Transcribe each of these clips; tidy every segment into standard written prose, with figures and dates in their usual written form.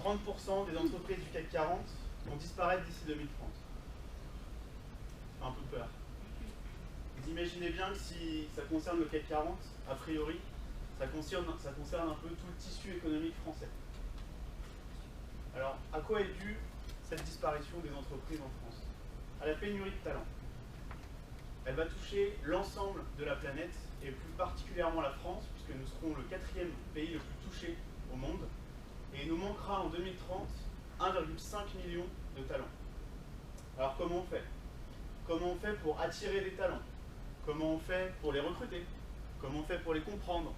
30% des entreprises du CAC 40 vont disparaître d'ici 2030. Ça fait un peu peur. Vous imaginez bien que si ça concerne le CAC 40, a priori, ça concerne un peu tout le tissu économique français. Alors, à quoi est due cette disparition des entreprises en France? À la pénurie de talent. Elle va toucher l'ensemble de la planète, et plus particulièrement la France, puisque nous serons le 4e pays le plus touché au monde, et il nous manquera en 2030 1,5 million de talents. Alors comment on fait? Comment on fait pour attirer des talents? Comment on fait pour les recruter? Comment on fait pour les comprendre?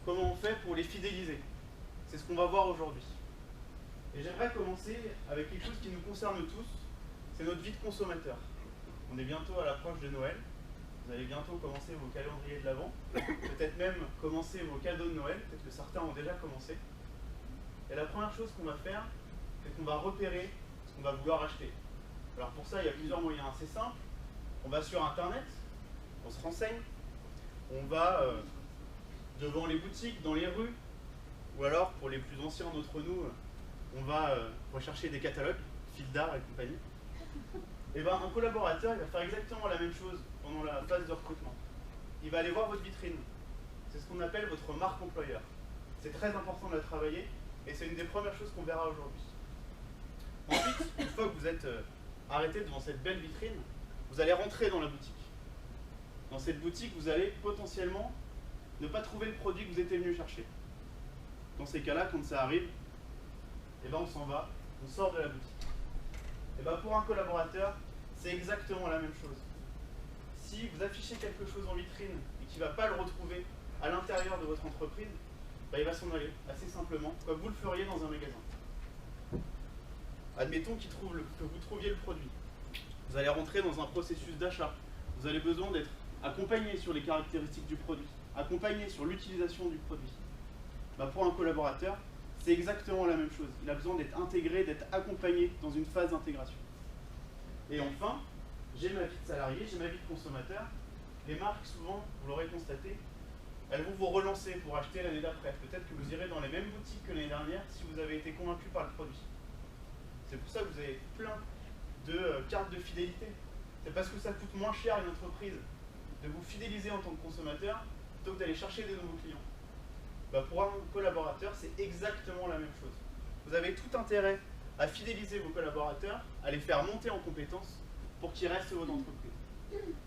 Comment on fait pour les fidéliser? C'est ce qu'on va voir aujourd'hui. Et j'aimerais commencer avec quelque chose qui nous concerne tous, c'est notre vie de consommateur. On est bientôt à l'approche de Noël, vous allez bientôt commencer vos calendriers de l'Avent, peut-être même commencer vos cadeaux de Noël, peut-être que certains ont déjà commencé. Et la première chose qu'on va faire, c'est qu'on va repérer ce qu'on va vouloir acheter. Alors pour ça, il y a plusieurs moyens assez simples. On va sur Internet, on se renseigne, on va devant les boutiques, dans les rues, ou alors pour les plus anciens d'entre nous, on va rechercher des catalogues, fil d'art et compagnie. Et bien un collaborateur, il va faire exactement la même chose pendant la phase de recrutement. Il va aller voir votre vitrine. C'est ce qu'on appelle votre marque employeur. C'est très important de la travailler et c'est une des premières choses qu'on verra aujourd'hui. Ensuite, une fois que vous êtes arrêté devant cette belle vitrine, vous allez rentrer dans la boutique. Dans cette boutique, vous allez potentiellement ne pas trouver le produit que vous étiez venu chercher. Dans ces cas-là, quand ça arrive, eh ben on s'en va, on sort de la boutique. Et ben pour un collaborateur, c'est exactement la même chose. Si vous affichez quelque chose en vitrine et qu'il ne va pas le retrouver à l'intérieur de votre entreprise, ben il va s'en aller, assez simplement, comme vous le feriez dans un magasin. Admettons que vous trouviez le produit. Vous allez rentrer dans un processus d'achat. Vous avez besoin d'être accompagné sur les caractéristiques du produit, accompagné sur l'utilisation du produit. Ben pour un collaborateur, c'est exactement la même chose. Il a besoin d'être intégré, d'être accompagné dans une phase d'intégration. Et enfin, j'ai ma vie de salarié, j'ai ma vie de consommateur. Les marques, souvent, vous l'aurez constaté, elles vont vous relancer pour acheter l'année d'après. Peut-être que vous irez dans les mêmes boutiques que l'année dernière si vous avez été convaincu par le produit. C'est pour ça que vous avez plein de cartes de fidélité. C'est parce que ça coûte moins cher à une entreprise de vous fidéliser en tant que consommateur plutôt que d'aller chercher des nouveaux clients. Bah pour un collaborateur, c'est exactement la même chose. Vous avez tout intérêt à fidéliser vos collaborateurs, à les faire monter en compétences pour qu'ils restent votre entreprise.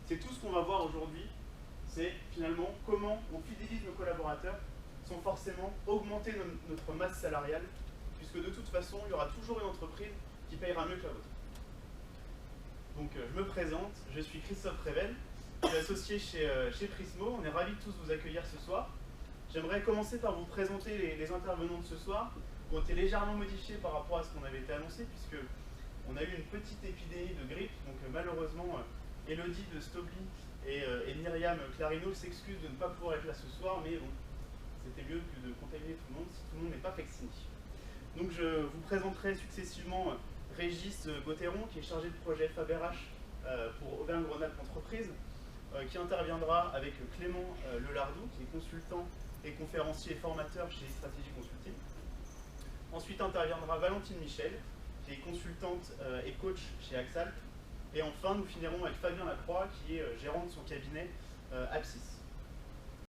C'est tout ce qu'on va voir aujourd'hui, c'est finalement comment on fidélise nos collaborateurs sans forcément augmenter notre masse salariale, puisque de toute façon, il y aura toujours une entreprise qui payera mieux que la vôtre. Donc je me présente, je suis Christophe Revel, je suis associé chez Prismo, on est ravis de tous vous accueillir ce soir. J'aimerais commencer par vous présenter les intervenants de ce soir, qui ont été légèrement modifiés par rapport à ce qu'on avait été annoncé, puisque on a eu une petite épidémie de grippe, donc malheureusement, Elodie de Stobli et Myriam Clarino s'excusent de ne pas pouvoir être là ce soir, mais bon, c'était mieux que de contaminer tout le monde si tout le monde n'est pas vacciné. Donc je vous présenterai successivement Régis Gauthieron, qui est chargé de projet FabRH pour Auvergne-Rhône-Alpes Entreprises, qui interviendra avec Clément Lelardou, qui est consultant et conférencier et formateur chez Stratégie Consulting. Ensuite interviendra Valentine Michel, qui est consultante et coach chez Axalp. Et enfin, nous finirons avec Fabien Lacroix, qui est gérant de son cabinet Apsis.